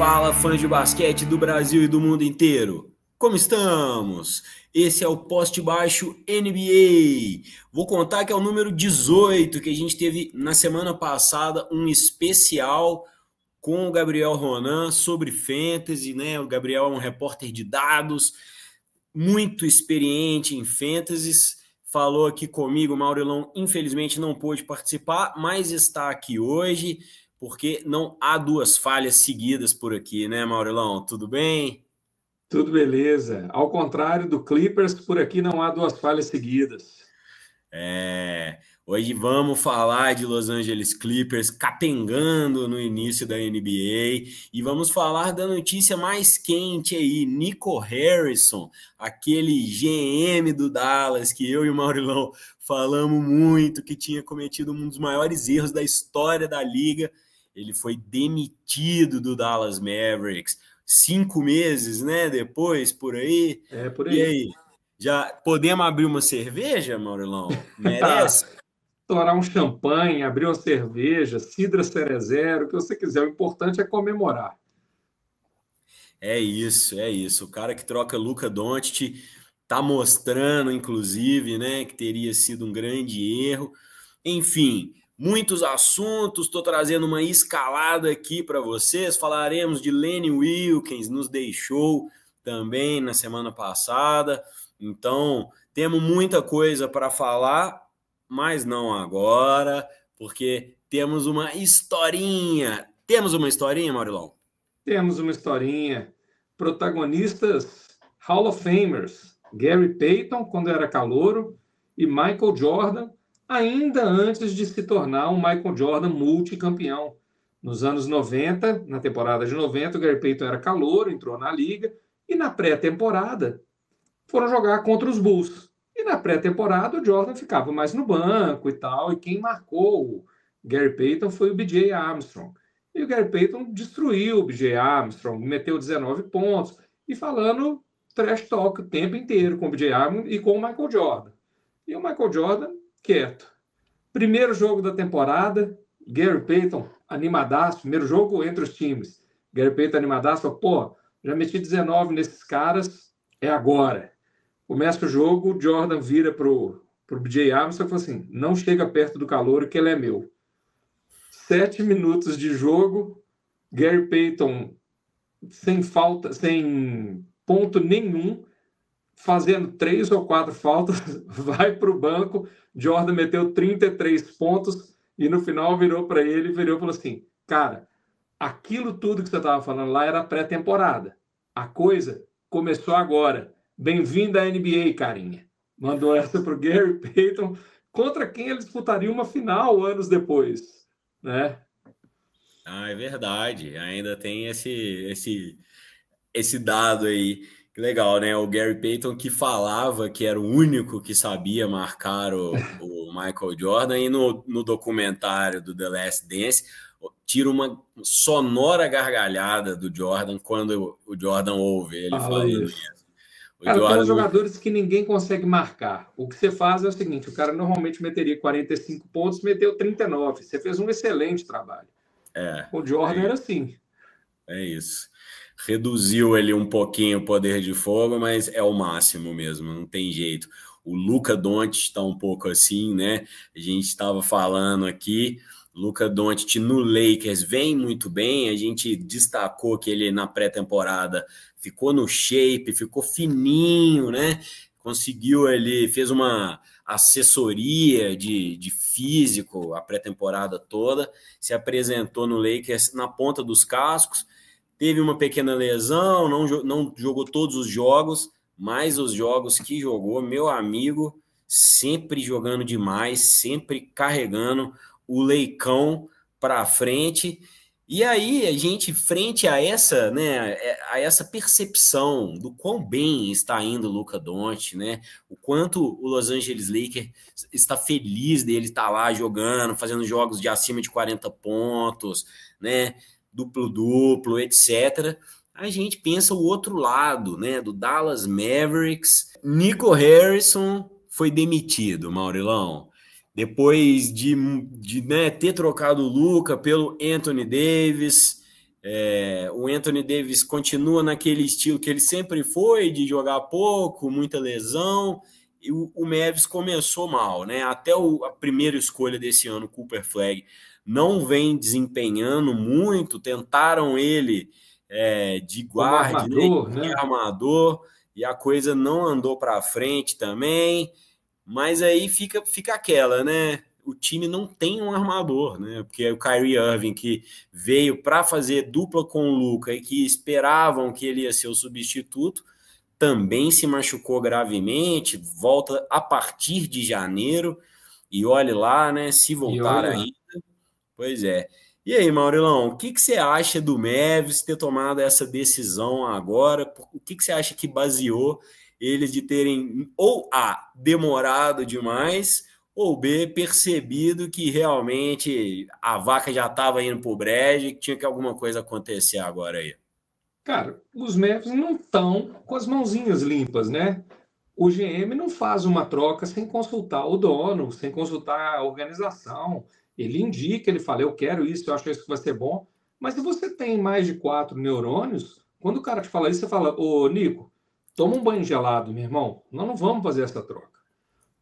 Fala, fãs de basquete do Brasil e do mundo inteiro! Como estamos? Esse é o Poste Baixo NBA. Vou contar que é o número 18 que a gente teve na semana passada, um especial com o Gabriel Ronan sobre Fantasy, né? O Gabriel é um repórter de dados, muito experiente em Fantasies. Falou aqui comigo, o Maurilão infelizmente não pôde participar, mas está aqui hoje, porque não há duas falhas seguidas por aqui, né, Maurilão? Tudo bem? Tudo beleza. Ao contrário do Clippers, por aqui não há duas falhas seguidas. Hoje vamos falar de Los Angeles Clippers capengando no início da NBA e vamos falar da notícia mais quente aí, Nico Harrison, aquele GM do Dallas que eu e o Maurilão falamos muito, que tinha cometido um dos maiores erros da história da liga. Ele foi demitido do Dallas Mavericks 5 meses, né? Depois, por aí. É por E aí. aí? Já podemos abrir uma cerveja, Maurilão? Merece? Estourar um champanhe, abrir uma cerveja, cidra cerezero, o que você quiser. O importante é comemorar. É isso, é isso. O cara que troca Luka Doncic tá mostrando, inclusive, né, que teria sido um grande erro. Enfim, muitos assuntos. Estou trazendo uma escalada aqui para vocês. Falaremos de Lenny Wilkens, nos deixou também na semana passada. Então, temos muita coisa para falar, mas não agora, porque temos uma historinha. Temos uma historinha, Maurilão? Temos uma historinha. Protagonistas Hall of Famers. Gary Payton, quando era calouro, e Michael Jordan, ainda antes de se tornar um Michael Jordan multicampeão. Nos anos 90, na temporada de 90, o Gary Payton era calouro, entrou na liga, e na pré-temporada foram jogar contra os Bulls. E na pré-temporada o Jordan ficava mais no banco e tal, e quem marcou o Gary Payton foi o B.J. Armstrong. E o Gary Payton destruiu o B.J. Armstrong, meteu 19 pontos, e falando trash talk o tempo inteiro com o B.J. Armstrong e com o Michael Jordan. E o Michael Jordan, quieto. Primeiro jogo da temporada, Gary Payton animadaço, primeiro jogo entre os times. Gary Payton animadaço, falou, pô, já meti 19 nesses caras, é agora. Começa o jogo, o Jordan vira pro B.J. Armstrong e fala assim, não chega perto do calouro que ele é meu. 7 minutos de jogo, Gary Payton sem falta, sem ponto nenhum, fazendo 3 ou 4 faltas, vai para o banco, Jordan meteu 33 pontos e no final virou para ele e falou assim, cara, aquilo tudo que você estava falando lá era pré-temporada. A coisa começou agora. Bem-vindo à NBA, carinha. Mandou essa para o Gary Payton, contra quem ele disputaria uma final anos depois, né? Ah, é verdade. Ainda tem esse dado aí. Que legal, né? O Gary Payton que falava que era o único que sabia marcar o Michael Jordan, e no documentário do The Last Dance tira uma sonora gargalhada do Jordan quando o Jordan ouve ele Fala falando isso. isso. O Cara, tem uns Jordan. jogadores que ninguém consegue marcar. O que você faz é o seguinte, o cara normalmente meteria 45 pontos, meteu 39. Você fez um excelente trabalho. É, O Jordan é, era assim. é isso. Reduziu ele um pouquinho o poder de fogo, mas é o máximo mesmo, não tem jeito. O Luka Doncic está um pouco assim, né? A gente estava falando aqui, Luka Doncic no Lakers vem muito bem, a gente destacou que ele na pré-temporada ficou no shape, ficou fininho, né? Conseguiu ele, fez uma assessoria de físico a pré-temporada toda, se apresentou no Lakers na ponta dos cascos. Teve uma pequena lesão, não jogou todos os jogos, mas os jogos que jogou, meu amigo, sempre jogando demais, sempre carregando o Leicão para frente. E aí a gente, frente a essa, né, a essa percepção do quão bem está indo o Luka Doncic, né, o quanto o Los Angeles Lakers está feliz dele estar lá jogando, fazendo jogos de acima de 40 pontos, né, duplo-duplo, etc. A gente pensa o outro lado, né, do Dallas Mavericks. Nico Harrison foi demitido, Maurilão, depois de né, ter trocado o Luka pelo Anthony Davis. O Anthony Davis continua naquele estilo que ele sempre foi, de jogar pouco, muita lesão, e o Mavs começou mal, né? Até a primeira escolha desse ano, Cooper Flagg, não vem desempenhando muito, tentaram ele de guarda, armador, né? né? Armador, e a coisa não andou para frente também, mas aí fica aquela, né? O time não tem um armador, né? Porque o Kyrie Irving, que veio para fazer dupla com o Luka e que esperavam que ele ia ser o substituto, também se machucou gravemente, volta a partir de janeiro, e olhe lá, né? Se E voltar olha lá. ainda, pois é. E aí, Maurilão, o que você acha do Mavs ter tomado essa decisão agora? O que você acha que baseou eles de terem, ou A, demorado demais, ou B, percebido que realmente a vaca já estava indo para o brejo e que tinha que alguma coisa acontecer agora aí? Cara, os Mavs não estão com as mãozinhas limpas, né? O GM não faz uma troca sem consultar o dono, sem consultar a organização. Ele indica, ele fala, eu quero isso, eu acho isso que vai ser bom. Mas se você tem mais de 4 neurônios, quando o cara te fala isso, você fala, ô Nico, toma um banho gelado, meu irmão. Nós não vamos fazer essa troca.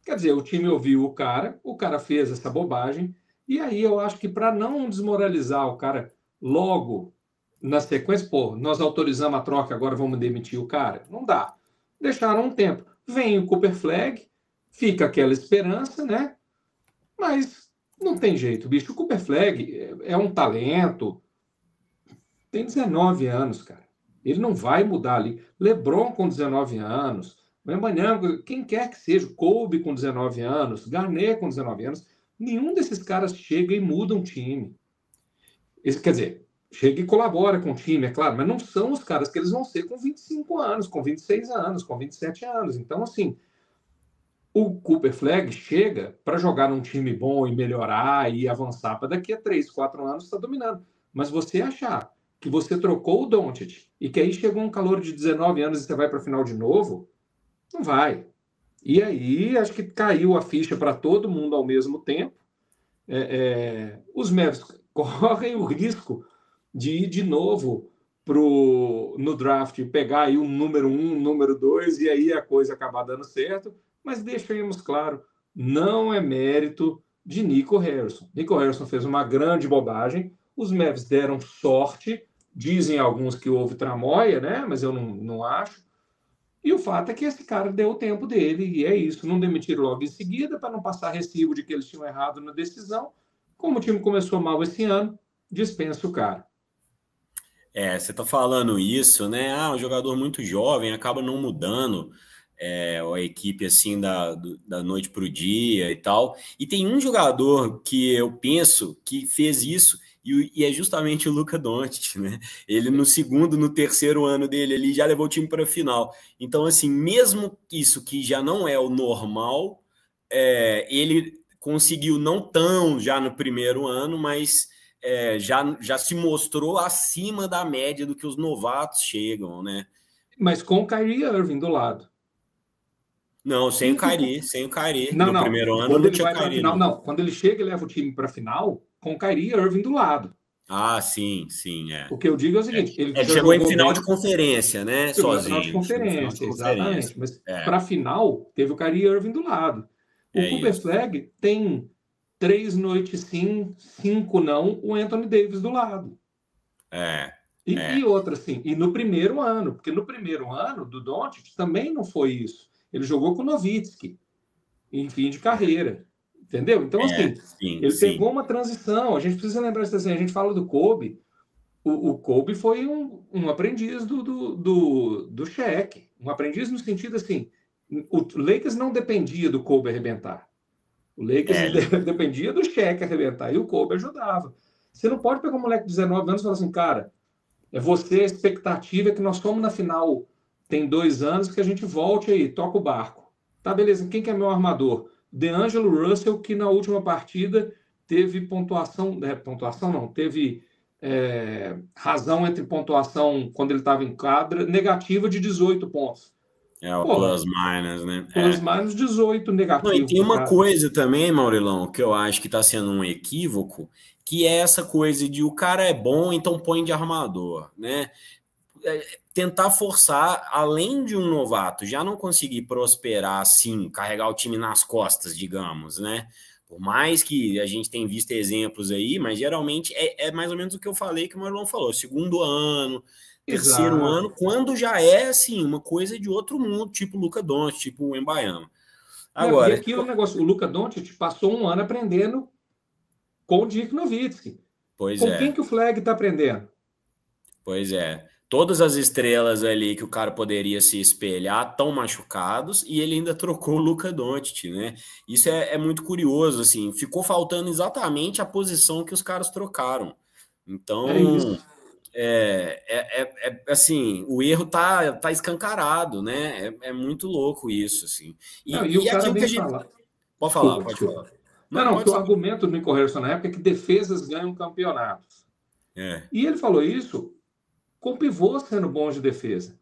Quer dizer, o time ouviu o cara fez essa bobagem, e aí eu acho que para não desmoralizar o cara logo na sequência, pô, nós autorizamos a troca, agora vamos demitir o cara. Não dá. Deixaram um tempo. Vem o Cooper Flag, fica aquela esperança, né? Mas não tem jeito, bicho. O Cooper Flag é um talento, tem 19 anos, cara. Ele não vai mudar ali. LeBron com 19 anos, Wembanyama, quem quer que seja, Kobe com 19 anos, Garnett com 19 anos, nenhum desses caras chega e muda um time. Quer dizer, chega e colabora com o time, é claro, mas não são os caras que eles vão ser com 25 anos, com 26 anos, com 27 anos. Então, assim, o Cooper Flag chega para jogar num time bom e melhorar e avançar para daqui a 3, 4 anos estar dominando. Mas você achar que você trocou o Doncic e que aí chegou um calor de 19 anos e você vai para a final de novo, não vai. E aí acho que caiu a ficha para todo mundo ao mesmo tempo. Os Mavs correm o risco de ir de novo no draft, pegar aí um número 1, número 2, e aí a coisa acabar dando certo. Mas deixemos claro, não é mérito de Nico Harrison. Nico Harrison fez uma grande bobagem, os Mavs deram sorte, dizem alguns que houve tramóia, né? Mas eu não acho. E o fato é que esse cara deu o tempo dele, e é isso. Não demitiram logo em seguida, para não passar recibo de que eles tinham errado na decisão. Como o time começou mal esse ano, dispensa o cara. Você tá falando isso, né? Um jogador muito jovem acaba não mudando a equipe assim da noite para o dia e tal. E tem um jogador que eu penso que fez isso e é justamente o Luka Doncic, né? Ele no segundo, no terceiro ano dele ali já levou o time para a final. Então, assim, mesmo isso que já não é o normal, ele conseguiu não tão já no primeiro ano, mas já se mostrou acima da média do que os novatos chegam, né? Mas com o Kyrie Irving do lado. Não, sem o Kyrie, sem o Kyrie. Não, No não. primeiro ano Quando não ele tinha vai para a Kyrie, final, não. não. Quando ele chega e leva o time para a final, com o Kyrie Irving do lado. Ah, sim, sim, O que eu digo é o seguinte: ele Ele já chegou em jogou final bem. de conferência, né? Chegou na final de Sozinho. Chegou em final de conferência, conferência. exatamente. Mas para a final, teve o Kyrie Irving do lado. O É Cooper isso. Flag tem 3 noites sim, 5 não, o Anthony Davis do lado. É, E é. outra, assim, e no primeiro ano, porque no primeiro ano do Doncic também não foi isso. Ele jogou com o Nowitzki em fim de carreira, entendeu? Então, assim, Sim, ele sim. pegou uma transição. A gente precisa lembrar isso assim, a gente fala do Kobe. O Kobe foi um aprendiz do Shaq. Um aprendiz no sentido assim, o Lakers não dependia do Kobe arrebentar. O Lakers É, dependia do Shaq arrebentar e o Kobe ajudava. Você não pode pegar um moleque de 19 anos e falar assim, cara, a expectativa é que nós fomos na final tem 2 anos, que a gente volte aí, toca o barco. Tá, beleza, quem que é meu armador? DeAngelo Russell, que na última partida teve pontuação não, teve razão entre pontuação quando ele estava em quadra, negativa de 18 pontos. o Porra, plus minus, né? plus minus 18 Não, e negativo tem pro uma cara. coisa também, Maurilão, que eu acho que está sendo um equívoco, que é essa coisa de o cara é bom, então põe de armador, né? Tentar forçar, além de um novato já não conseguir prosperar assim, carregar o time nas costas, digamos, né? Por mais que a gente tenha visto exemplos aí, mas geralmente é mais ou menos o que eu falei, que o Marlon falou, segundo ano, terceiro ano, Exato. quando já é assim, uma coisa de outro mundo, tipo o Luka Doncic, tipo o Wembanyama. Não, e Agora, aqui o negócio, o Luka Doncic passou um ano aprendendo com o Dirk Nowitzki. pois Com quem é, que o Flag está aprendendo? pois é. Todas as estrelas ali que o cara poderia se espelhar estão machucados e ele ainda trocou o Luka Doncic, né? Isso é muito curioso, assim. Ficou faltando exatamente a posição que os caras trocaram. É Então, isso. assim, o erro tá escancarado, né? É muito louco isso, assim. Não, e o E cara aquilo que a vem gente... falar. Pode falar, Desculpa, pode desculpa. falar. Não, Não, não, porque pode o ser. argumento do Nico Harrison na época é que defesas ganham campeonatos. É, E ele falou isso com pivôs sendo bons de defesa.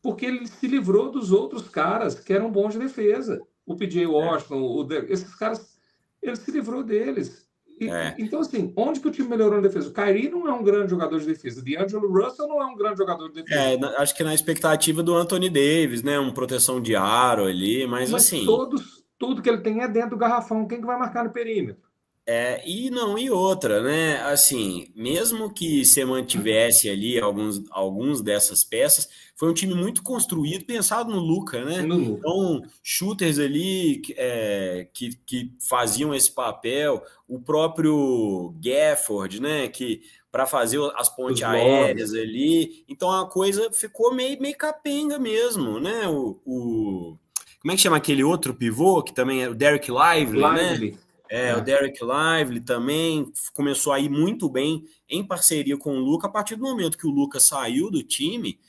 Porque ele se livrou dos outros caras que eram bons de defesa. O PJ é, Washington, esses caras, ele se livrou deles. é. Então, assim, onde que o time melhorou na defesa? O Kyrie não é um grande jogador de defesa. O D'Angelo Russell não é um grande jogador de defesa. Acho que na expectativa do Anthony Davis, né? Um proteção de aro ali, mas Mas assim, tudo que ele tem é dentro do garrafão. Quem que vai marcar no perímetro? e outra, né? Assim, mesmo que você mantivesse ali alguns dessas peças, foi um time muito construído, pensado no Luka, né? No Luka. Então, shooters ali que faziam esse papel, o próprio Gafford, né? Que para fazer as pontes Os aéreas lobbies. ali, então a coisa ficou meio capenga mesmo, né? Como é que chama aquele outro pivô que também é o Derek Lively, né? Lively. O Derek Lively também começou a ir muito bem em parceria com o Luka. A partir do momento que o Luka saiu do time,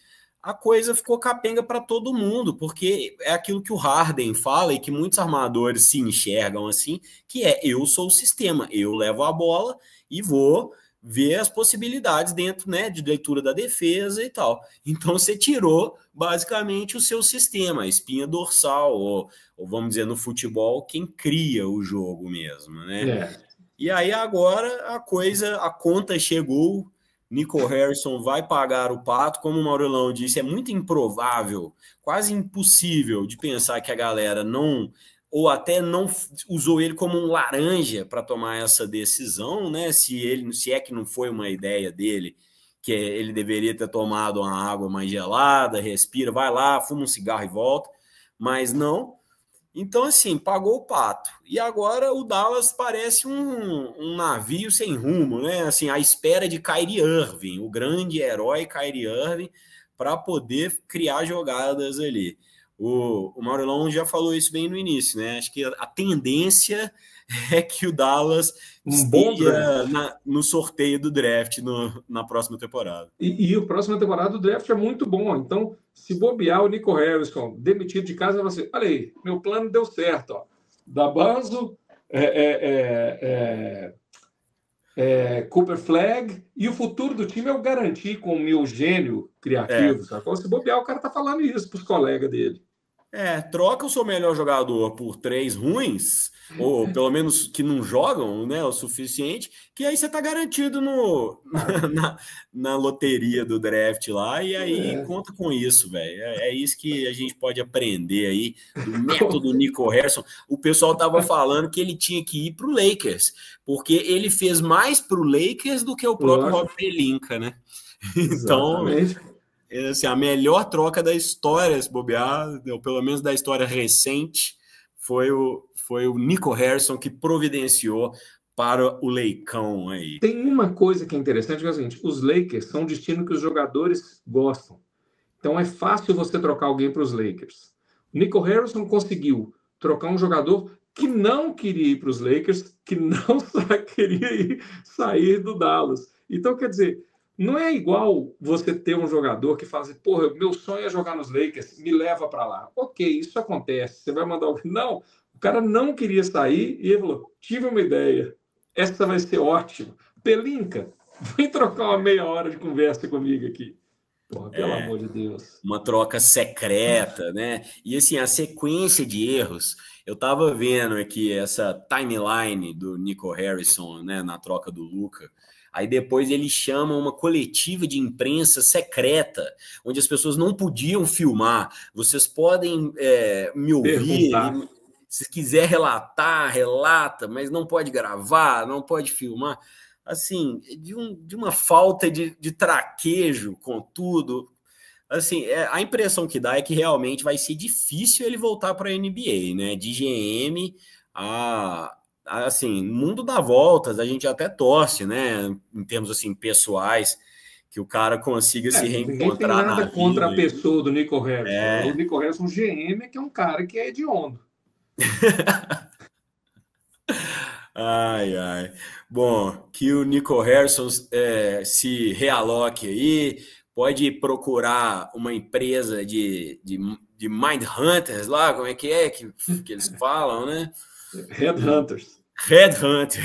a coisa ficou capenga para todo mundo, porque é aquilo que o Harden fala e que muitos armadores se enxergam assim, que é eu sou o sistema, eu levo a bola e vou ver as possibilidades dentro, né, de leitura da defesa e tal. Então você tirou basicamente o seu sistema, a espinha dorsal, ou vamos dizer no futebol, quem cria o jogo mesmo, né? É. E aí agora a conta chegou, Nico Harrison vai pagar o pato, como o Maurilão disse, é muito improvável, quase impossível de pensar que a galera não, ou até não usou ele como um laranja para tomar essa decisão, né? Se é que não foi uma ideia dele, que ele deveria ter tomado uma água mais gelada, respira, vai lá, fuma um cigarro e volta, mas não. Então, assim, pagou o pato. E agora o Dallas parece um navio sem rumo, né? Assim, à espera de Kyrie Irving, o grande herói Kyrie Irving, para poder criar jogadas ali. O Maurilão já falou isso bem no início, né? Acho que a tendência é que o Dallas Um bom esteja draft. no sorteio do draft na próxima temporada. E a próxima temporada do draft é muito bom. Então, se bobear o Nico Harrison demitido de casa, você, olha aí, meu plano deu certo. Ó. Dabanzo, Cooper Flag, e o futuro do time eu garanti com o meu gênio É, criativo. Sacou? Se bobear, o cara tá falando isso para os colegas dele. troca o seu melhor jogador por três ruins, ou pelo menos que não jogam, né, o suficiente, que aí você tá garantido na loteria do draft lá, e aí É. conta com isso, velho. É isso que a gente pode aprender aí do método Nico Harrison. O pessoal tava falando que ele tinha que ir pro Lakers, porque ele fez mais pro Lakers do que o próprio Rob Lógico. Pelinka, né? Então, Exatamente. assim, a melhor troca da história, se bobear, ou pelo menos da história recente, foi o Nico Harrison que providenciou para o Leicão aí. Tem uma coisa que é interessante, que é o seguinte, os Lakers são um destino que os jogadores gostam. Então é fácil você trocar alguém para os Lakers. O Nico Harrison conseguiu trocar um jogador que não queria ir para os Lakers, que não queria sair do Dallas. Então, quer dizer, não é igual você ter um jogador que fala assim, porra, meu sonho é jogar nos Lakers, me leva para lá. Ok, isso acontece. Você vai mandar alguém. Não, o cara não queria sair e ele falou, tive uma ideia. Essa vai ser ótima. Pelinka, vem trocar uma meia hora de conversa comigo aqui. Porra, pelo amor de Deus. Uma troca secreta, né? E assim, a sequência de erros. Eu estava vendo aqui essa timeline do Nico Harrison, né, na troca do Luka. Aí depois ele chama uma coletiva de imprensa secreta, onde as pessoas não podiam filmar. Vocês podem me ouvir, Perguntar. se quiser relatar, relata, mas não pode gravar, não pode filmar. Assim, de uma falta de traquejo com tudo. Assim, a impressão que dá é que realmente vai ser difícil ele voltar para a NBA, né? De GM assim, mundo dá voltas, a gente até torce, né? Em termos assim pessoais, que o cara consiga se Ninguém tem reencontrar na nada contra vida. a pessoa do Nico Harrison. O É. Nico Harrison GM, que é um cara que é hediondo. Ai, ai. Bom, que o Nico Harrison se realoque aí, pode procurar uma empresa de Mind Hunters lá, como é que eles falam, né? Headhunters. Headhunters.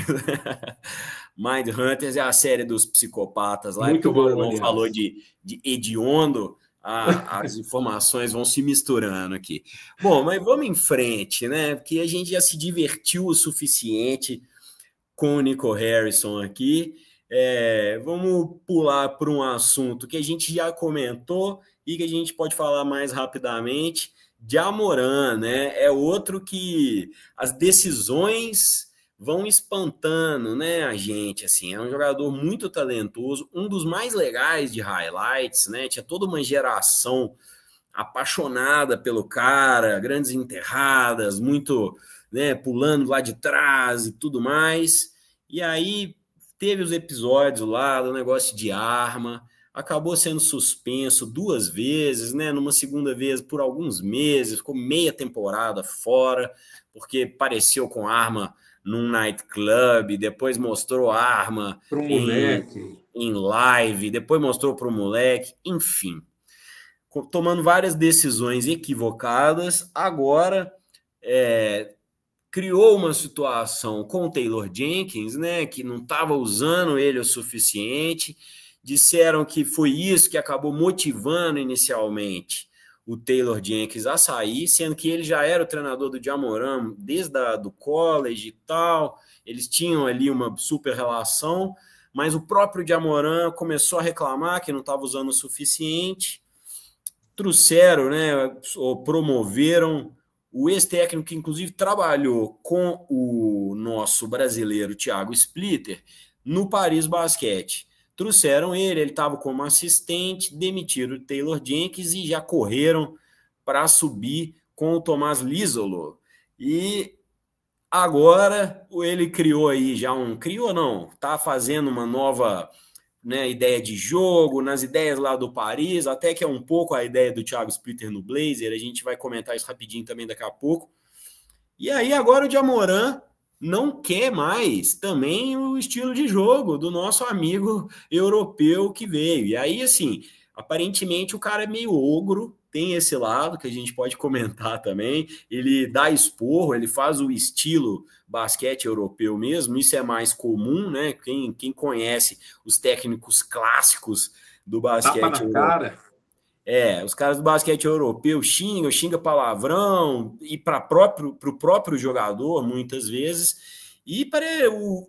Mind Hunters é a série dos psicopatas lá, é porque Muito o bom, Maurilão falou aliás. de hediondo, as informações vão se misturando aqui. Bom, mas vamos em frente, né? Porque a gente já se divertiu o suficiente com o Nico Harrison aqui. Vamos pular para um assunto que a gente já comentou e que a gente pode falar mais rapidamente. Ja Morant, né? É outro que as decisões vão espantando, né, a gente, assim, é um jogador muito talentoso, um dos mais legais de highlights, né? Tinha toda uma geração apaixonada pelo cara, grandes enterradas, muito, né, pulando lá de trás e tudo mais. E aí teve os episódios lá do negócio de arma, acabou sendo suspenso 2 vezes, né? Numa segunda vez por alguns meses, ficou meia temporada fora, porque pareceu com arma num nightclub, depois mostrou arma Para um em, moleque. em live, depois mostrou para o moleque, enfim, tomando várias decisões equivocadas. Agora criou uma situação com o Taylor Jenkins, né, que não estava usando ele o suficiente. Disseram que foi isso que acabou motivando inicialmente o Taylor Jenkins a sair, sendo que ele já era o treinador do Ja Morant desde do college e tal. Eles tinham ali uma super relação, mas o próprio Ja Morant começou a reclamar que não estava usando o suficiente. Trouxeram, né, ou promoveram o ex-técnico que inclusive trabalhou com o nosso brasileiro Thiago Splitter no Paris Basquete. Trouxeram ele estava como assistente, demitiram o Taylor Jenkins e já correram para subir com o Tomás Lisolo. E agora ele criou aí já criou não, está fazendo uma nova, né, ideia de jogo, nas ideias lá do Paris, até que é um pouco a ideia do Thiago Splitter no Blazer, a gente vai comentar isso rapidinho também daqui a pouco. E aí agora o Ja Morant não quer mais também o estilo de jogo do nosso amigo europeu que veio. E aí, assim, aparentemente o cara é meio ogro, tem esse lado que a gente pode comentar também. Ele dá esporro, ele faz o estilo basquete europeu mesmo, isso é mais comum, né? Quem conhece os técnicos clássicos do Tapa basquete na europeu. cara. Os caras do basquete europeu xinga palavrão, e para o próprio jogador, muitas vezes. E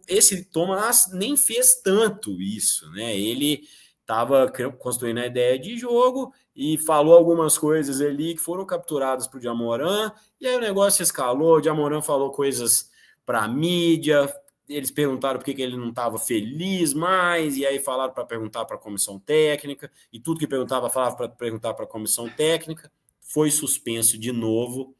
esse Thomas nem fez tanto isso, né? Ele estava construindo a ideia de jogo e falou algumas coisas ali que foram capturadas para o Ja Morant, e aí o negócio escalou, o Ja Morant falou coisas para a mídia, eles perguntaram por que ele não estava feliz mais, e aí falaram para perguntar para a comissão técnica, e tudo que perguntava, falava para perguntar para a comissão técnica, foi suspenso de novo.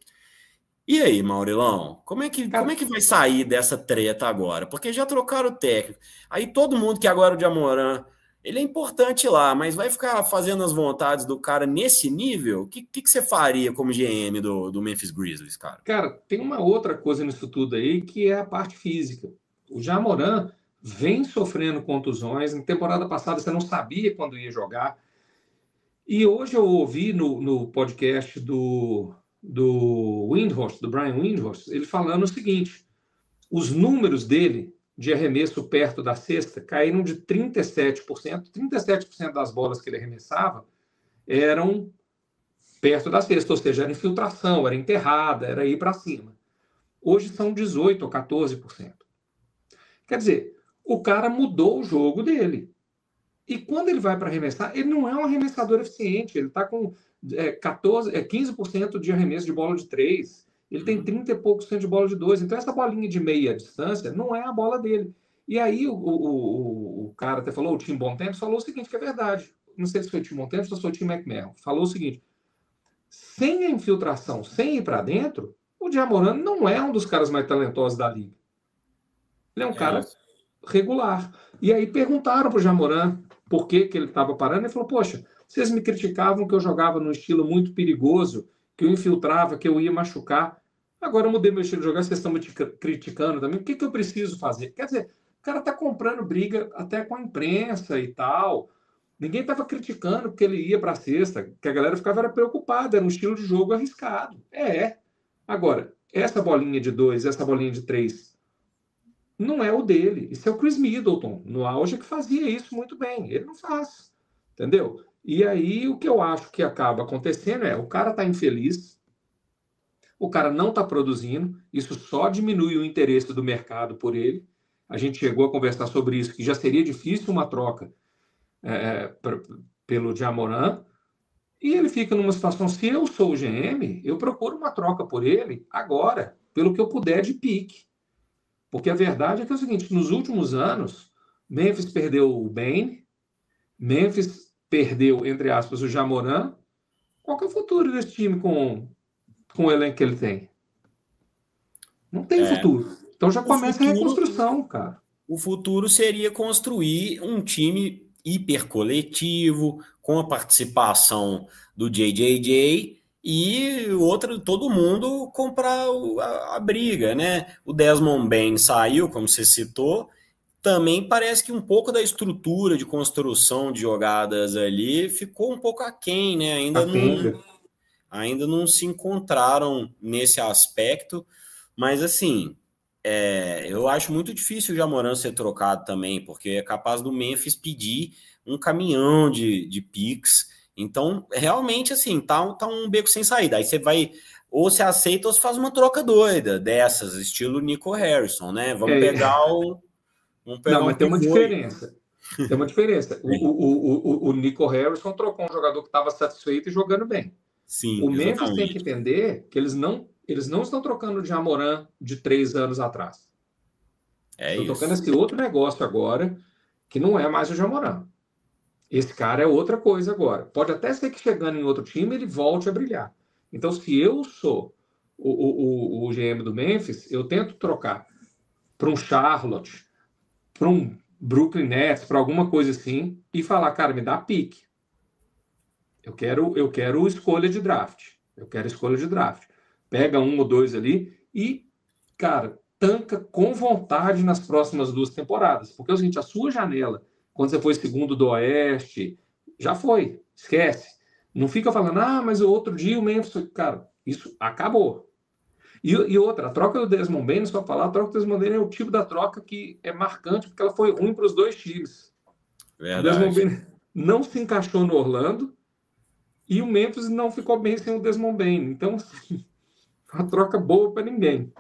E aí, Maurilão, como é Cara, que vai sair dessa treta agora? Porque já trocaram o técnico. Aí todo mundo que agora o Ja Morant, ele é importante lá, mas vai ficar fazendo as vontades do cara nesse nível? O que você faria como GM do Memphis Grizzlies, cara? cara, tem uma outra coisa nisso tudo aí, que é a parte física. O Ja Morant vem sofrendo contusões. Na temporada passada você não sabia quando ia jogar. E hoje eu ouvi no podcast do Windhorst, do Brian Windhorst, ele falando o seguinte: os números dele de arremesso perto da cesta caíram de 37%. 37% das bolas que ele arremessava eram perto da cesta, ou seja, era infiltração, era enterrada, era ir para cima. Hoje são 18% ou 14%. Quer dizer, o cara mudou o jogo dele. E quando ele vai para arremessar, ele não é um arremessador eficiente. Ele está com 15% de arremesso de bola de 3. Ele tem 30 e poucos por cento de bola de 2. Então, essa bolinha de meia distância não é a bola dele. E aí, o cara até falou, o Tim Bontemps, falou o seguinte, que é verdade. Não sei se foi o Tim Bontemps ou se foi o Tim McMahon. Falou o seguinte, sem a infiltração, sem ir para dentro, o Ja Morant não é um dos caras mais talentosos da liga. Ele é um cara regular. E aí perguntaram para o Ja Morant por que ele estava parando. Ele falou, poxa, vocês me criticavam que eu jogava num estilo muito perigoso, que eu infiltrava, que eu ia machucar. Agora eu mudei meu estilo de jogar, vocês estão me criticando também. O que eu preciso fazer? Quer dizer, o cara está comprando briga até com a imprensa e tal. Ninguém estava criticando porque ele ia para a cesta, que a galera ficava preocupada, era um estilo de jogo arriscado. Agora, essa bolinha de 2, essa bolinha de 3, não é o dele. Isso é o Chris Middleton, no auge, que fazia isso muito bem. Ele não faz, entendeu? E aí o que eu acho que acaba acontecendo é o cara está infeliz, o cara não está produzindo, isso só diminui o interesse do mercado por ele. A gente chegou a conversar sobre isso, que já seria difícil uma troca pelo Ja Morant, e ele fica numa situação, se eu sou o GM, eu procuro uma troca por ele agora, pelo que eu puder de pique. Porque a verdade é que é o seguinte, nos últimos anos, Memphis perdeu o Bane, Memphis perdeu, entre aspas, o Ja Morant. Qual que é o futuro desse time com o elenco que ele tem? Não tem futuro. Então já começa a reconstrução, cara. O futuro seria construir um time hipercoletivo, com a participação do JJJ e todo mundo comprar a briga, né? O Desmond Bane saiu, como você citou, também parece que um pouco da estrutura de construção de jogadas ali ficou um pouco aquém, né? Ainda não se encontraram nesse aspecto, mas assim, eu acho muito difícil o Ja Morant ser trocado também, porque é capaz do Memphis pedir um caminhão de picks. Então, realmente, assim, tá um beco sem saída. Aí você vai, ou você aceita ou você faz uma troca doida dessas, estilo Nico Harrison, né? Vamos pegar Não, mas um tem uma pivô. Diferença. Tem uma diferença. O Nico Harrison trocou um jogador que estava satisfeito e jogando bem. Sim, O Memphis exatamente. tem que entender que eles não estão trocando o Ja Morant de 3 anos atrás. Estão trocando esse outro negócio agora, que não é mais o Ja Morant. Esse cara é outra coisa agora. Pode até ser que chegando em outro time ele volte a brilhar. Então, se eu sou o GM do Memphis, eu tento trocar para um Charlotte, para um Brooklyn Nets, para alguma coisa assim, e falar, cara, me dá pique. Eu quero escolha de draft. Eu quero escolha de draft. Pega 1 ou 2 ali e, cara, tanca com vontade nas próximas 2 temporadas. Porque é o seguinte, a sua janela, quando você foi segundo do Oeste, já foi. Esquece. Não fica falando, mas o outro dia o Memphis... Cara, isso acabou. E outra, a troca do Desmond Bane, só falar, a troca do Desmond Bane é o tipo da troca que é marcante, porque ela foi ruim para os 2 times. Verdade. O Desmond Bane não se encaixou no Orlando e o Memphis não ficou bem sem o Desmond Bane. Então, uma troca boa para ninguém.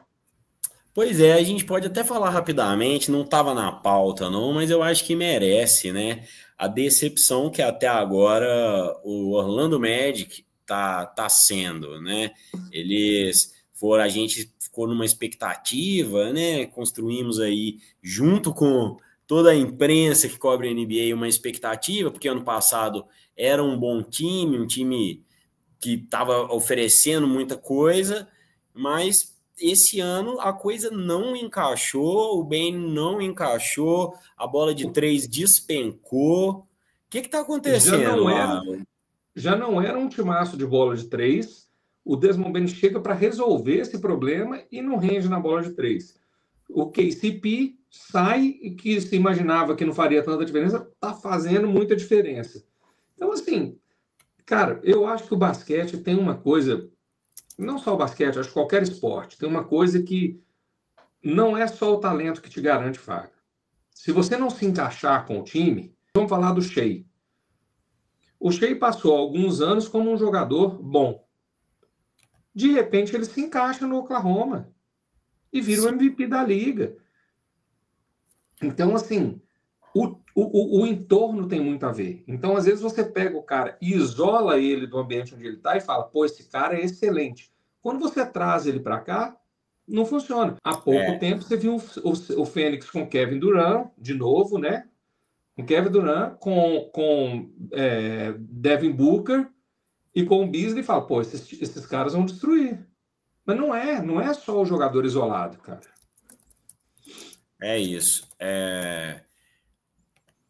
Pois é, a gente pode até falar rapidamente, não estava na pauta não, mas eu acho que merece, né? A decepção que até agora o Orlando Magic tá sendo, né? A gente ficou numa expectativa, né? Construímos aí, junto com toda a imprensa que cobre a NBA, uma expectativa, porque ano passado era um bom time, um time que estava oferecendo muita coisa, mas esse ano a coisa não encaixou, o Bane não encaixou, a bola de 3 despencou. O que está acontecendo lá? Já não era um timaço de bola de 3. O Desmond Bane chega para resolver esse problema e não rende na bola de 3. O KCP sai e que se imaginava que não faria tanta diferença, está fazendo muita diferença. Então, assim, cara, eu acho que o basquete tem uma coisa, não só o basquete, acho que qualquer esporte, tem uma coisa que não é só o talento que te garante vaga. Se você não se encaixar com o time, vamos falar do Shea. O Shea passou alguns anos como um jogador bom. De repente, ele se encaixa no Oklahoma. e vira o MVP da liga. Então, assim, o entorno tem muito a ver. Então, às vezes, você pega o cara e isola ele do ambiente onde ele está e fala, pô, esse cara é excelente. Quando você traz ele para cá, não funciona. Há pouco tempo, você viu o Fênix com Kevin Durant, de novo, né? Com Kevin Durant, com Devin Booker e com o Beasley, e fala, pô, esses caras vão destruir. Mas não é só o jogador isolado, cara. É isso.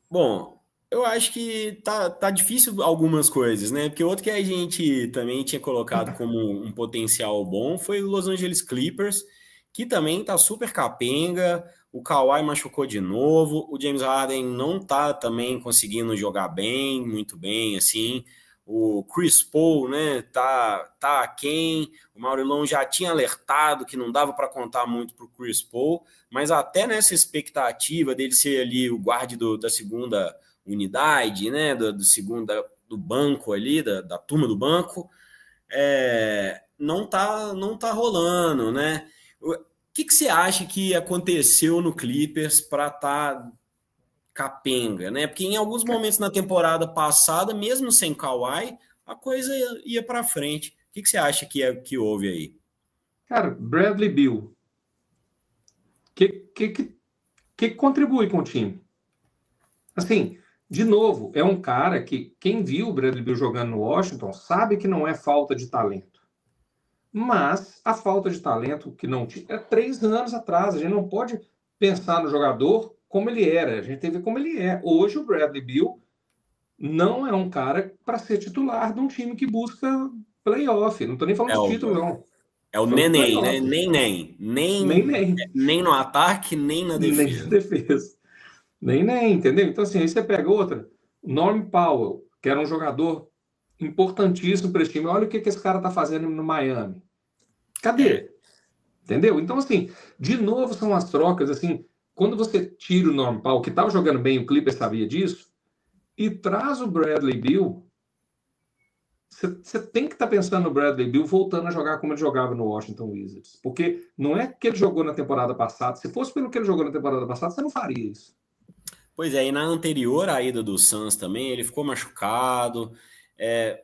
Bom, eu acho que tá difícil algumas coisas, né? Porque outro que a gente também tinha colocado como um potencial bom foi o Los Angeles Clippers, que também tá super capenga. O Kawhi machucou de novo. O James Harden não tá também conseguindo jogar bem, muito bem, assim. O Chris Paul, né, tá aquém. O Maurilon já tinha alertado que não dava para contar muito pro Chris Paul, mas até nessa expectativa dele ser ali o guarde da segunda unidade, né, do banco ali, da turma do banco, não tá rolando, né? O que você acha que aconteceu no Clippers para tá capenga, né? Porque em alguns momentos na temporada passada, mesmo sem Kawhi, a coisa ia para frente. O que você acha que houve aí? Cara, Bradley Beal, que contribui com o time? Assim, de novo, é um cara que quem viu o Bradley Beal jogando no Washington sabe que não é falta de talento. Mas a falta de talento que não tinha é 3 anos atrás. A gente não pode pensar no jogador como ele era. A gente tem que ver como ele é. Hoje o Bradley Beal não é um cara para ser titular de um time que busca playoff. Não estou nem falando É de o, título, não. é o Falando de neném, né? playoff. Nem. Nem no ataque, nem na Nem defesa. na defesa. Nem, entendeu? Então, assim, aí você pega outra. Norm Powell, que era um jogador importantíssimo para esse time. Olha o que esse cara tá fazendo no Miami. Cadê? Entendeu? Então, assim, de novo são as trocas, assim, quando você tira o Norm Powell, que estava jogando bem, o Clipper sabia disso, e traz o Bradley Beal, você tem que estar pensando no Bradley Beal voltando a jogar como ele jogava no Washington Wizards. Porque não é que ele jogou na temporada passada. Se fosse pelo que ele jogou na temporada passada, você não faria isso. Pois é, e na anterior à ida do Suns também, ele ficou machucado.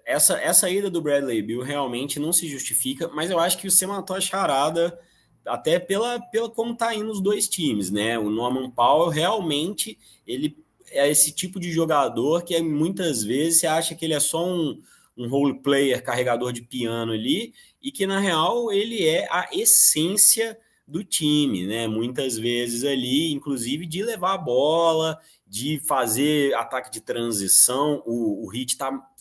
Essa ida do Bradley Beal realmente não se justifica, mas eu acho que você matou a charada até pela como tá indo os dois times, né? O Norman Powell realmente ele é esse tipo de jogador que muitas vezes você acha que ele é só um role player, carregador de piano ali, e que na real ele é a essência do time, né? Muitas vezes ali, inclusive de levar a bola, de fazer ataque de transição, o Heat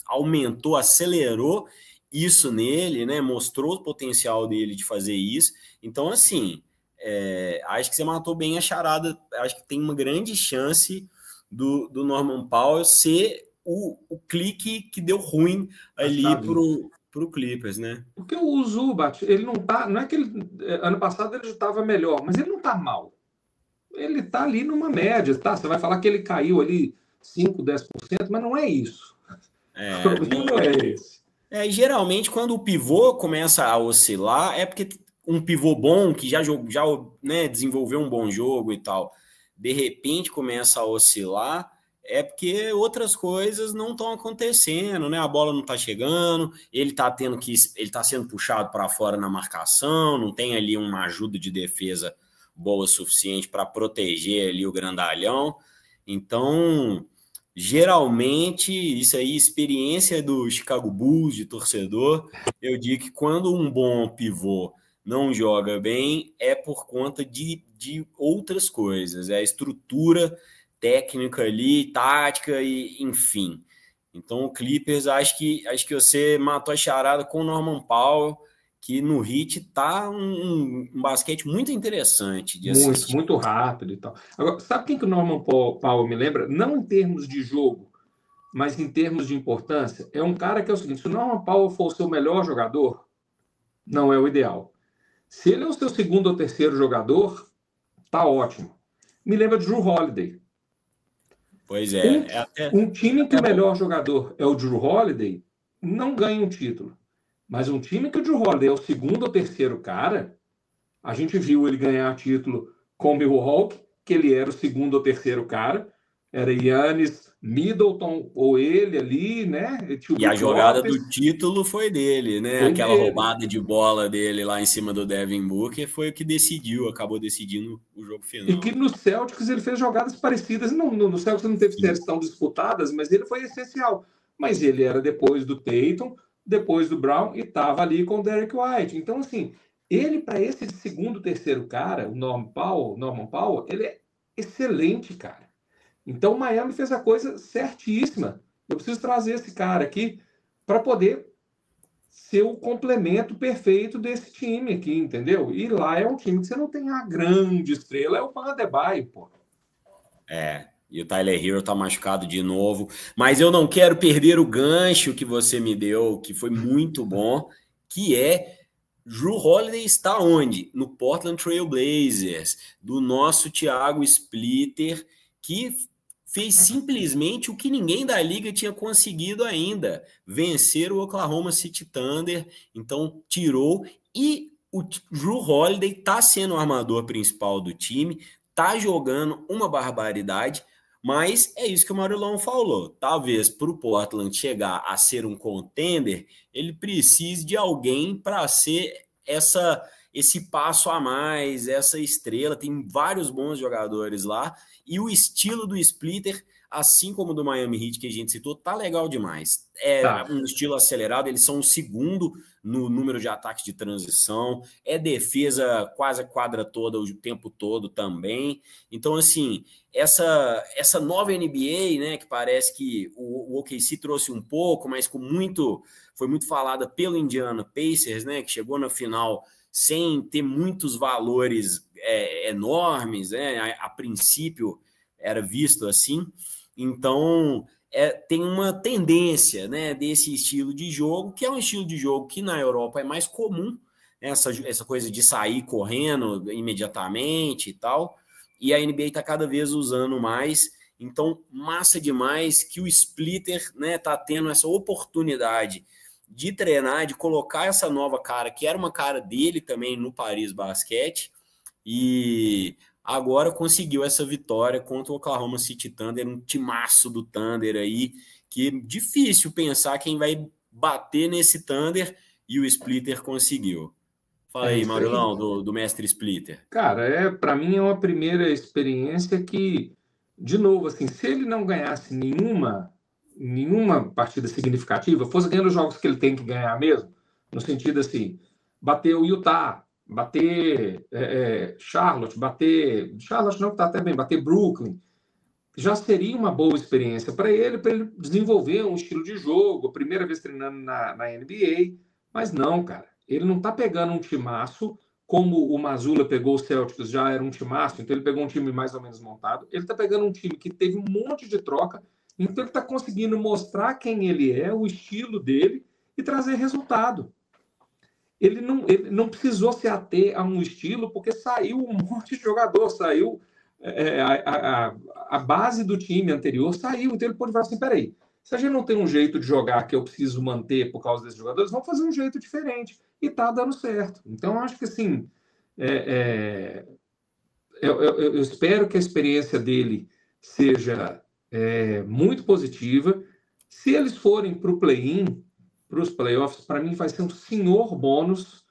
aumentou, acelerou isso nele, né? Mostrou o potencial dele de fazer isso. Então, assim, acho que você matou bem a charada. Acho que tem uma grande chance do Norman Powell ser o clique que deu ruim ali pro Clippers, né? Porque o Zubat, ele não tá. Não é que ele. Ano passado ele já estava melhor, mas ele não tá mal. Ele tá ali numa média, tá? Você vai falar que ele caiu ali 5, 10%, mas não é isso. O problema não é esse. Geralmente, quando o pivô começa a oscilar, é porque um pivô bom, que já né, desenvolveu um bom jogo e tal, de repente começa a oscilar, é porque outras coisas não estão acontecendo, né? A bola não está chegando, ele tá sendo puxado para fora na marcação, não tem ali uma ajuda de defesa boa o suficiente para proteger ali o grandalhão. Então, geralmente, isso aí, experiência do Chicago Bulls, de torcedor, eu digo que quando um bom pivô não joga bem, é por conta de outras coisas, é a estrutura técnica ali, tática e enfim. Então o Clippers, acho que você matou a charada com o Norman Powell, que no Heat tá um basquete muito interessante de assistir. Muito rápido e tal. Agora, sabe quem que o Norman Powell me lembra? Não em termos de jogo, mas em termos de importância. É um cara que é o seguinte: se o Norman Powell for o seu melhor jogador, não é o ideal. Se ele é o seu segundo ou terceiro jogador, tá ótimo. Me lembra de Jrue Holiday. Pois é. Um time que o melhor jogador é o Jrue Holiday não ganha um título. Mas um time que o Jrue Holiday é o segundo ou terceiro cara, A gente viu ele ganhar título com o Milwaukee, que ele era o segundo ou terceiro cara, era Giannis, Middleton ou ele ali, né? E a jogada do título foi dele, né? Foi Aquela dele. roubada de bola dele lá em cima do Devin Booker foi o que decidiu, acabou decidindo o jogo final. E que no Celtics ele fez jogadas parecidas. No Celtics não teve séries tão disputadas, mas ele foi essencial. Mas ele era depois do Tatum, depois do Brown e estava ali com o Derrick White. Então, assim, ele, para esse segundo, terceiro cara, o Norman Powell, ele é excelente, cara. Então o Miami fez a coisa certíssima. Eu preciso trazer esse cara aqui para poder ser o complemento perfeito desse time aqui, entendeu? E lá é um time que você não tem a grande estrela, é o Van Adebayo, pô. E o Tyler Hero tá machucado de novo. Mas eu não quero perder o gancho que você me deu, que foi muito bom, que é Jrue Holiday está onde? No Portland Trail Blazers, do nosso Thiago Splitter, que fez simplesmente o que ninguém da liga tinha conseguido ainda, vencer o Oklahoma City Thunder. Então tirou, e o Jrue Holiday está sendo o armador principal do time, está jogando uma barbaridade, mas é isso que o Marilão falou. Talvez para o Portland chegar a ser um contender, ele precise de alguém para ser esse passo a mais, essa estrela. Tem vários bons jogadores lá, e o estilo do Splitter, assim como do Miami Heat que a gente citou, tá legal demais. Um estilo acelerado, eles são o segundo no número de ataques de transição, defesa quase a quadra toda, o tempo todo também. Então, assim, essa nova NBA, né, que parece que o OKC trouxe um pouco, mas foi muito falada pelo Indiana Pacers, né, que chegou na final sem ter muitos valores enormes, né, a princípio era visto assim. Então, tem uma tendência, né, desse estilo de jogo, que é um estilo de jogo que na Europa é mais comum, né, essa coisa de sair correndo imediatamente e tal, e a NBA está cada vez usando mais. Então, massa demais que o Splitter, né, tá tendo essa oportunidade de treinar, de colocar essa nova cara, que era uma cara dele também no Paris Basquete, e agora conseguiu essa vitória contra o Oklahoma City Thunder, um timaço do Thunder aí, que é difícil pensar quem vai bater nesse Thunder, e o Splitter conseguiu. Fala aí, Marilão, do mestre Splitter. Cara, para mim é uma primeira experiência que, de novo, assim, se ele não ganhasse nenhuma partida significativa, fosse ganhando os jogos que ele tem que ganhar mesmo, no sentido assim, bater o Utah, bater Charlotte não, que tá até bem, bater Brooklyn, já seria uma boa experiência para ele desenvolver um estilo de jogo, primeira vez treinando na NBA, mas não, cara, ele não tá pegando um timaço como o Mazzulla pegou o Celtics, já era um timaço, então ele pegou um time mais ou menos montado, ele tá pegando um time que teve um monte de troca, então ele está conseguindo mostrar quem ele é, o estilo dele, e trazer resultado. Ele não precisou se ater a um estilo, porque saiu um monte de jogador, saiu a base do time anterior, saiu. Então ele pode falar assim, peraí, se a gente não tem um jeito de jogar que eu preciso manter por causa desses jogadores, vamos fazer um jeito diferente. E está dando certo. Então, eu acho que assim, eu espero que a experiência dele seja muito positiva. Se eles forem para o play-in, para os playoffs, para mim vai ser um senhor bônus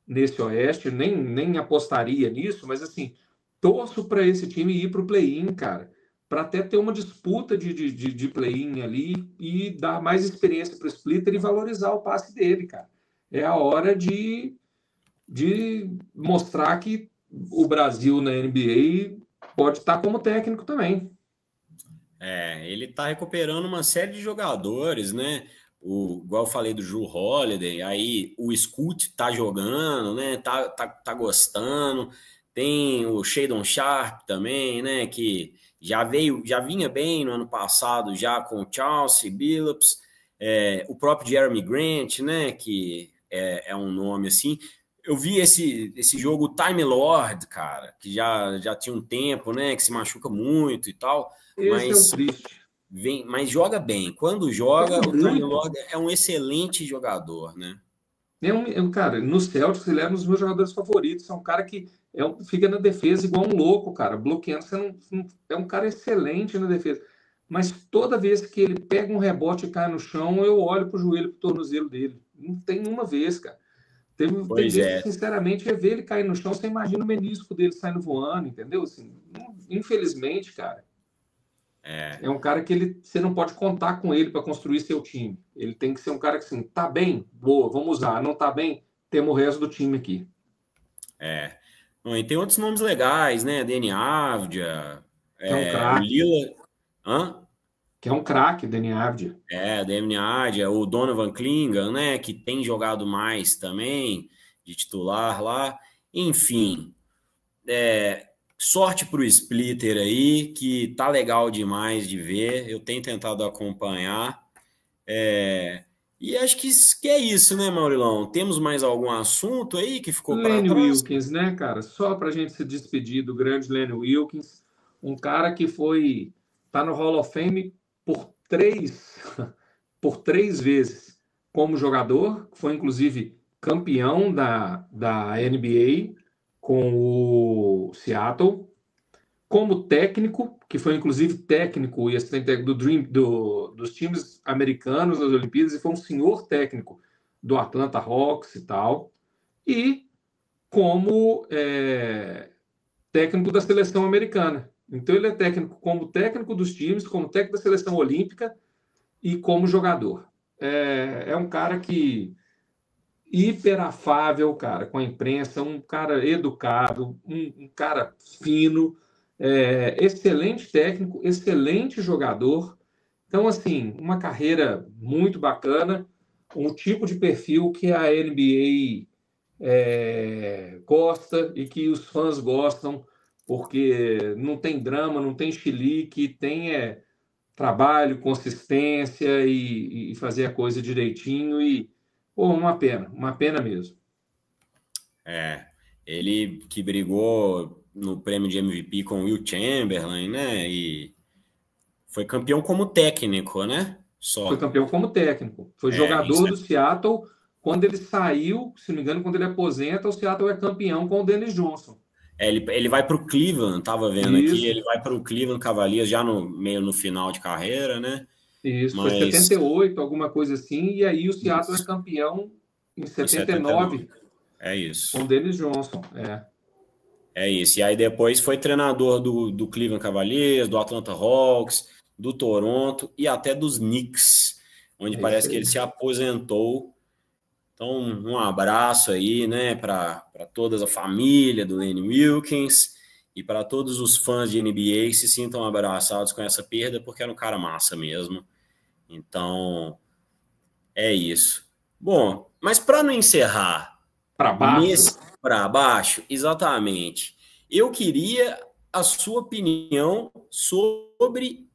nesse Oeste. Nem apostaria nisso, mas assim, torço para esse time ir para o play-in, cara, para até ter uma disputa de play-in ali e dar mais experiência para o Splitter e valorizar o passe dele, cara. É a hora de mostrar que o Brasil na NBA pode estar como técnico também. Ele está recuperando uma série de jogadores, né? Igual eu falei do Jrue Holiday, aí o Scoot tá jogando, né? Tá gostando. Tem o Shadon Sharp também, né? Que já vinha bem no ano passado, já com o Chauncey Billups, o próprio Jeremy Grant, né? Que é um nome assim. Eu vi esse jogo Time Lord, cara, que já tinha um tempo, né? Que se machuca muito e tal. Esse é o triste. Mas joga bem. Quando joga, o Time Lord é um excelente jogador, né? Cara, no Celtics ele é um dos meus jogadores favoritos. É um cara que fica na defesa igual um louco, cara, bloqueando. É um cara excelente na defesa. Mas toda vez que ele pega um rebote e cai no chão, eu olho pro joelho, pro tornozelo dele. Não tem uma vez, cara. Tem Pois vezes que, é, sinceramente, é ver ele cair no chão, você imagina o menisco dele saindo voando, entendeu? Assim, infelizmente, cara, é, é um cara que você não pode contar com ele para construir seu time. Ele tem que ser um cara que, assim, tá bem, boa, vamos usar. Não tá bem, temos o resto do time aqui. é. Bom, e tem outros nomes legais, né? Deni Avdija, Que é um o craque. Lila. Hã? Que é um craque, Deni Avdija. Deni Avdija, o Donovan Clingan, né? Que tem jogado mais também, de titular lá. Enfim, sorte pro Splitter aí, que tá legal demais de ver. Eu tenho tentado acompanhar. E acho que é isso, né, Maurilão? Temos mais algum assunto aí que ficou para Lenny trás? Wilkins, né, cara? Só pra gente se despedir do grande Lenny Wilkins, um cara que tá no Hall of Fame por três, por 3 vezes como jogador, foi inclusive campeão da NBA com o Seattle, como técnico, que foi inclusive técnico e assistente técnico dos times americanos nas Olimpíadas, e foi um senhor técnico do Atlanta Hawks e tal, e como técnico da seleção americana. Então ele é técnico como técnico dos times, como técnico da seleção olímpica e como jogador. É um cara que hiper afável, cara, com a imprensa, um cara educado, um cara fino, excelente técnico, excelente jogador. Então, assim, uma carreira muito bacana, um tipo de perfil que a NBA gosta e que os fãs gostam, porque não tem drama, não tem chilique, tem trabalho, consistência e fazer a coisa direitinho. E, pô, uma pena mesmo. É, ele que brigou no prêmio de MVP com o Will Chamberlain, né? E foi campeão como técnico, né? Foi Só. campeão como técnico. Foi Isso jogador do Seattle. Quando ele saiu, se não me engano, quando ele aposenta, o Seattle é campeão com o Dennis Johnson. ele vai para o Cleveland, tava vendo aqui, Isso, ele vai para o Cleveland Cavaliers já no meio no final de carreira, né? isso. Foi Mas 78, alguma coisa assim. E aí o Seattle é isso, campeão em em 79. 79 É com o isso. Dennis Johnson. É isso. E aí depois foi treinador do Cleveland Cavaliers, do Atlanta Hawks, do Toronto e até dos Knicks, onde É isso parece que aí. ele se aposentou. Então, um abraço aí, né, para toda a família do Lenny Wilkins e para todos os fãs de NBA que se sintam abraçados com essa perda, porque era um cara massa mesmo. Então, é isso. Bom, mas para não encerrar Para baixo. nesse para baixo, exatamente, eu queria a sua opinião sobre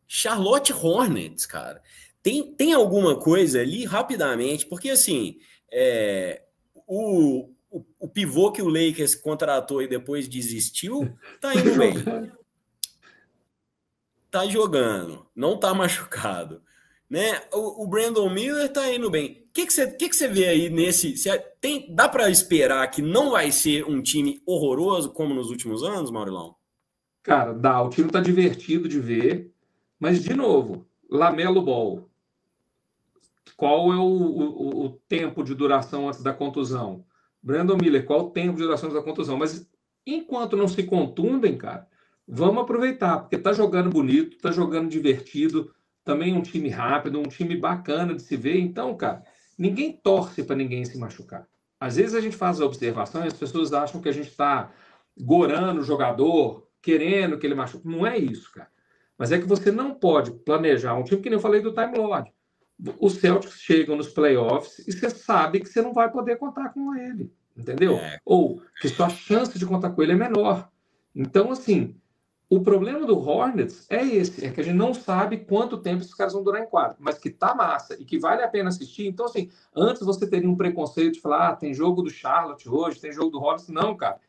Charlotte Hornets, cara. Tem alguma coisa ali rapidamente? Porque assim, o pivô que o Lakers contratou e depois desistiu, tá Tá indo bem, jogando. tá jogando, não tá machucado, né? O Brandon Miller tá indo bem. O que que você vê aí nesse? Dá para esperar que não vai ser um time horroroso como nos últimos anos, Maurilão? Cara, o time tá divertido de ver, mas de novo, Lamelo Ball. Qual é o tempo de duração antes da contusão? Brandon Miller, qual o tempo de duração antes da contusão? Mas enquanto não se contundem, cara, vamos aproveitar, porque tá jogando bonito, tá jogando divertido, também um time rápido, um time bacana de se ver. Então, cara, ninguém torce para ninguém se machucar. Às vezes a gente faz a observação e as pessoas acham que a gente está gorando o jogador, querendo que ele machuque. Não é isso, cara. Mas é que você não pode planejar um time que nem eu falei do Time Lord. Os Celtics chegam nos playoffs e você sabe que você não vai poder contar com ele, entendeu? É, Ou que sua chance de contar com ele é menor. Então, assim, o problema do Hornets é esse, é que a gente não sabe quanto tempo esses caras vão durar em quadro, mas que tá massa e que vale a pena assistir. Então, assim, antes você teria um preconceito de falar, tem jogo do Charlotte hoje, tem jogo do Hornets. Não, cara.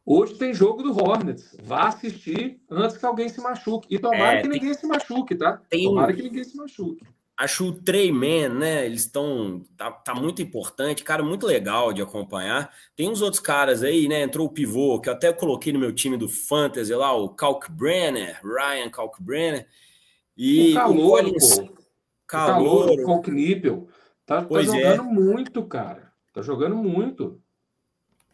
Hoje tem jogo do Hornets. Vá assistir antes que alguém se machuque. E tomara é, que tem, ninguém se machuque, tá? tem, Tomara que ninguém se machuque. Acho o Trey Man, né? Eles estão. Tá muito importante, cara, muito legal de acompanhar. Tem uns outros caras aí, né? Entrou o pivô, que eu até coloquei no meu time do Fantasy lá, o Kalkbrenner, Ryan Kalkbrenner, O e o Calouro, Collins pô. O Calouro, o Calouro. Colknipel. Tá Pois jogando é, muito, cara. Tá jogando muito.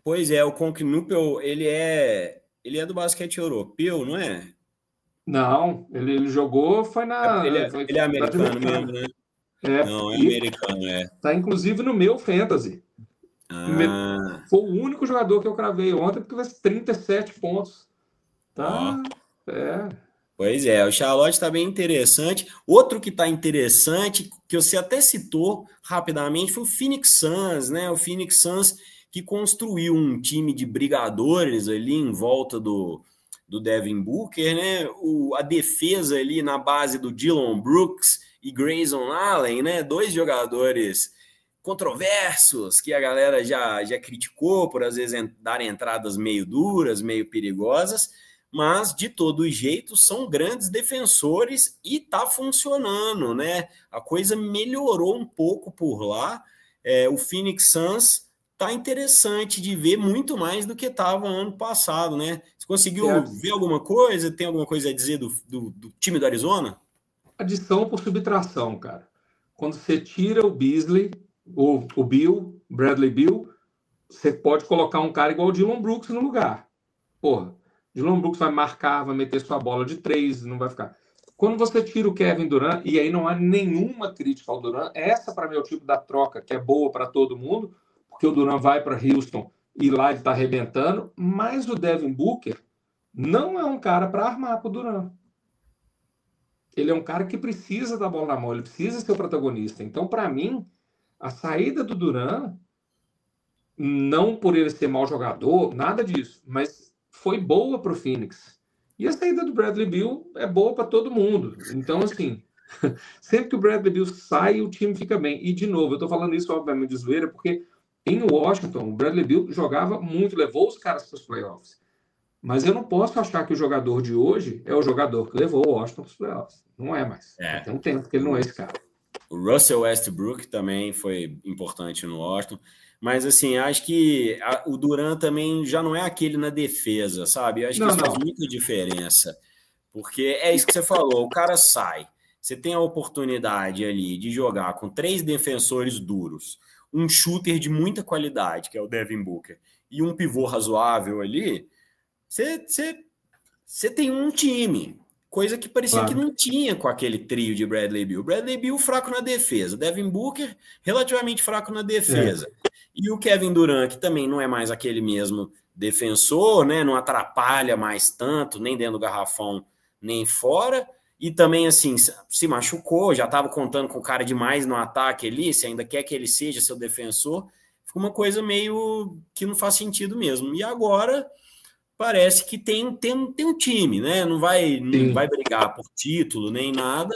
pois é, o Konknupel, ele é do basquete europeu, não é? Não, ele jogou, foi Ele é na americano mesmo, americana. né? É, Não, é e americano, é. tá inclusive no meu Fantasy. Ah, Foi o único jogador que eu cravei ontem, porque vai 37 pontos. ó. Tá, é. Pois é, o Charlotte está bem interessante. Outro que está interessante, que você até citou rapidamente, foi o Phoenix Suns, né? O Phoenix Suns que construiu um time de brigadores ali em volta do Devin Booker, né? A defesa ali na base do Dillon Brooks e Grayson Allen, né? Dois jogadores controversos que a galera já criticou por às vezes darem entradas meio duras, meio perigosas, mas de todo jeito são grandes defensores e tá funcionando, né? A coisa melhorou um pouco por lá. O Phoenix Suns tá interessante de ver muito mais do que estava ano passado, né? Você conseguiu ver alguma coisa? Tem alguma coisa a dizer do time do Arizona? Adição por subtração, cara. Quando você tira o Beasley, o Bill, Bradley Bill, você pode colocar um cara igual o Dillon Brooks no lugar. Porra, Dillon Brooks vai marcar, vai meter sua bola de 3, não vai ficar. Quando você tira o Kevin Durant, e aí não há nenhuma crítica ao Durant, essa para mim é o tipo da troca que é boa para todo mundo, porque o Durant vai para Houston e lá ele está arrebentando, mas o Devin Booker não é um cara para armar para o Durant. Ele é um cara que precisa da bola na mão, ele precisa ser o protagonista. Então, para mim, a saída do Durant, não por ele ser mau jogador, nada disso, mas foi boa para o Phoenix. E a saída do Bradley Beal é boa para todo mundo. Então, assim, sempre que o Bradley Beal sai, o time fica bem. E, de novo, eu estou falando isso, obviamente, de zoeira, porque em Washington, o Bradley Beal jogava muito, levou os caras para os playoffs. Mas eu não posso achar que o jogador de hoje é o jogador que levou o Washington para os playoffs. Não é mais. Já tem um tempo que ele não é esse cara. O Russell Westbrook também foi importante no Washington. Mas, assim, acho que o Durant também já não é aquele na defesa, sabe? Eu acho que Não, isso faz não. muita diferença. Porque é isso que você falou, o cara sai. Você tem a oportunidade ali de jogar com 3 defensores duros, um shooter de muita qualidade, que é o Devin Booker, e um pivô razoável ali, você tem um time, coisa que parecia que Claro. não tinha com aquele trio de Bradley Beal. Bradley Beal fraco na defesa, Devin Booker relativamente fraco na defesa. E o Kevin Durant, que também não é mais aquele mesmo defensor, né? Não atrapalha mais tanto, nem dentro do garrafão, nem fora. E também, assim, se machucou, já estava contando com o cara demais no ataque ali, se ainda quer que ele seja seu defensor, fica uma coisa meio que não faz sentido mesmo. E agora parece que tem um time, né? Não vai brigar por título nem nada,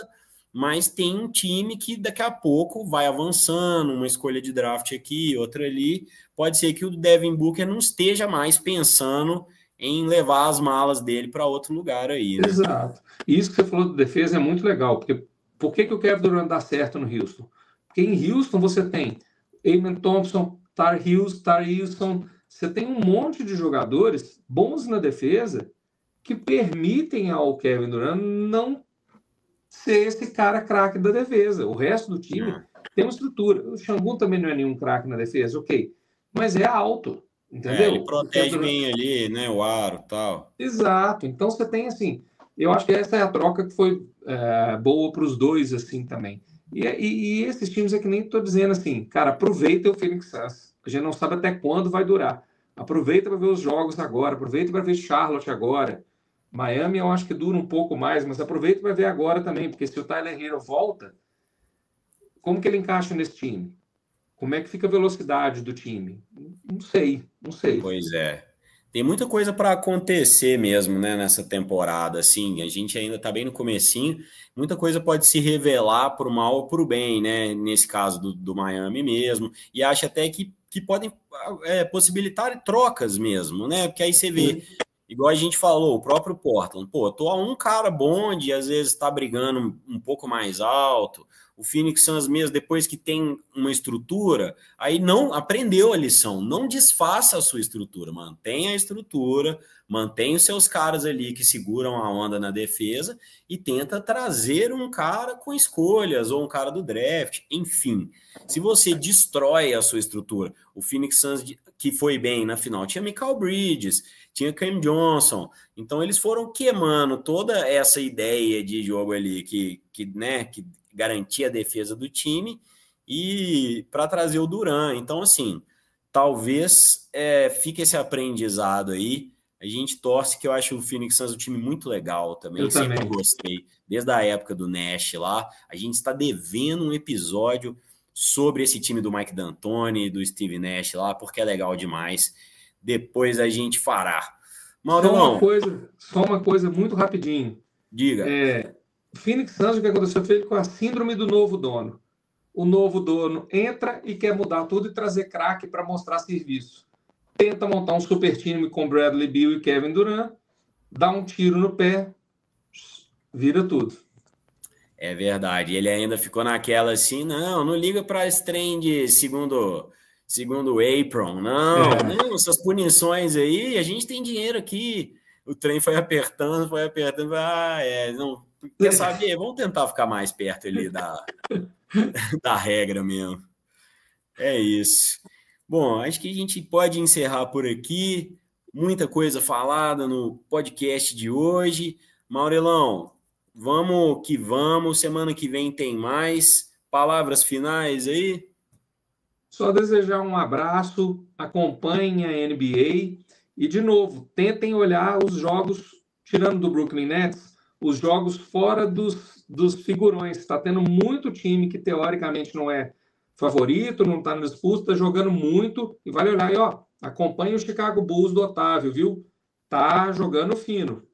mas tem um time que daqui a pouco vai avançando, uma escolha de draft aqui, outra ali. Pode ser que o Devin Booker não esteja mais pensando em levar as malas dele para outro lugar aí, né? Exato. E isso que você falou de defesa é muito legal, porque por que o Kevin Durant dá certo no Houston? Porque em Houston você tem Amen Thompson, Tar Hilson, você tem um monte de jogadores bons na defesa que permitem ao Kevin Durant não ser esse cara craque da defesa. O resto do time tem uma estrutura. O Şangun também não é nenhum craque na defesa, ok. Mas é alto, Ele entendeu? O Kevin protege Durant... bem ali, né? O aro e tal. Exato. Então você tem assim, eu acho que essa é a troca que foi boa para os dois assim também. E esses times é que nem estou dizendo assim, cara, aproveita o Phoenix Suns. A gente não sabe até quando vai durar. Aproveita para ver os jogos agora, aproveita para ver Charlotte agora. Miami eu acho que dura um pouco mais, mas aproveita para ver agora também, porque se o Tyler Hero volta, como que ele encaixa nesse time? Como é que fica a velocidade do time? Não sei, não sei. Pois é. Tem muita coisa para acontecer mesmo, né, nessa temporada, assim, a gente ainda está bem no comecinho, muita coisa pode se revelar para o mal ou para o bem, né, nesse caso do Miami mesmo, e acho até que podem possibilitar trocas mesmo, né, porque aí você vê, igual a gente falou, o próprio Portland, pô, tô a um cara bom de às vezes tá brigando um pouco mais alto, O Phoenix Suns mesmo, depois que tem uma estrutura, aí não aprendeu a lição. Não desfaça a sua estrutura, mantenha a estrutura, mantenha os seus caras ali que seguram a onda na defesa e tenta trazer um cara com escolhas ou um cara do draft, enfim. Se você destrói a sua estrutura, o Phoenix Suns, que foi bem na final, tinha Mikal Bridges, tinha Cam Johnson, então eles foram queimando toda essa ideia de jogo ali que garantia a defesa do time e para trazer o Durant. Então, assim, talvez fique esse aprendizado aí. A gente torce, que eu acho o Phoenix Suns um time muito legal também. Eu sempre também gostei, desde a época do Nash lá. A gente está devendo um episódio sobre esse time do Mike D'Antoni, do Steve Nash lá, porque é legal demais. Depois a gente fará. Maurilão, só uma coisa muito rapidinho. diga. Phoenix Suns, o que aconteceu foi com a síndrome do novo dono. O novo dono entra e quer mudar tudo e trazer craque para mostrar serviço. Tenta montar um super time com Bradley Beal e Kevin Durant, dá um tiro no pé, vira tudo. É verdade. Ele ainda ficou naquela assim, não liga para esse trem de segundo apron, não, essas punições aí, a gente tem dinheiro aqui. O trem foi apertando, não, quer saber? Vamos tentar ficar mais perto ali da regra mesmo. É isso. Bom, acho que a gente pode encerrar por aqui. Muita coisa falada no podcast de hoje. Maurilão, vamos que vamos. Semana que vem tem mais. Palavras finais aí? Só desejar um abraço, acompanhem a NBA e, de novo, tentem olhar os jogos, tirando do Brooklyn Nets, os jogos fora dos figurões. Está tendo muito time que, teoricamente, não é favorito, não está na disputa, está jogando muito. E vale olhar aí, acompanhe o Chicago Bulls do Otávio, viu? Tá jogando fino.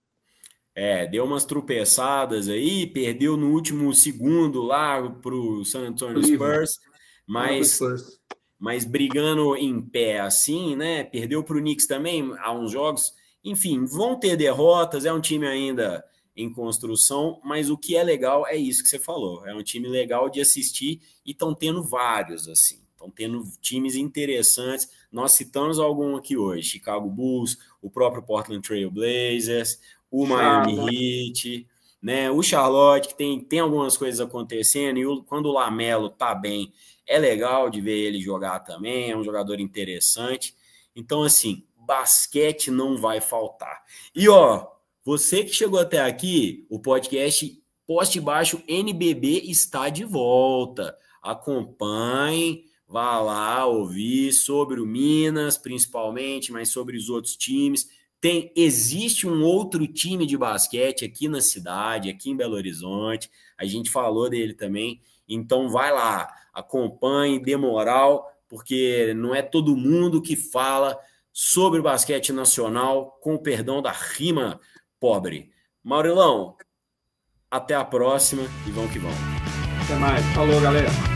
Deu umas tropeçadas aí, perdeu no último segundo lá para o San Antonio Spurs, mas brigando em pé assim, né? Perdeu para o Knicks também há uns jogos. Enfim, vão ter derrotas, é um time ainda em construção, mas o que é legal é isso que você falou. É um time legal de assistir e estão tendo vários, assim. Estão tendo times interessantes. Nós citamos algum aqui hoje. Chicago Bulls, o próprio Portland Trail Blazers, o Miami Heat, né? O Charlotte, que tem algumas coisas acontecendo, e quando o LaMelo tá bem, é legal de ver ele jogar também, é um jogador interessante. Então, assim, basquete não vai faltar. E, você que chegou até aqui, o podcast Poste Baixo NBB está de volta. Acompanhe, vá lá ouvir sobre o Minas, principalmente, mas sobre os outros times. Existe um outro time de basquete aqui na cidade, aqui em Belo Horizonte. A gente falou dele também. Então, vai lá, acompanhe, dê moral, porque não é todo mundo que fala sobre o basquete nacional, com o perdão da rima pobre. Maurilão, até a próxima e vamos que vamos. Até mais. Falou, galera.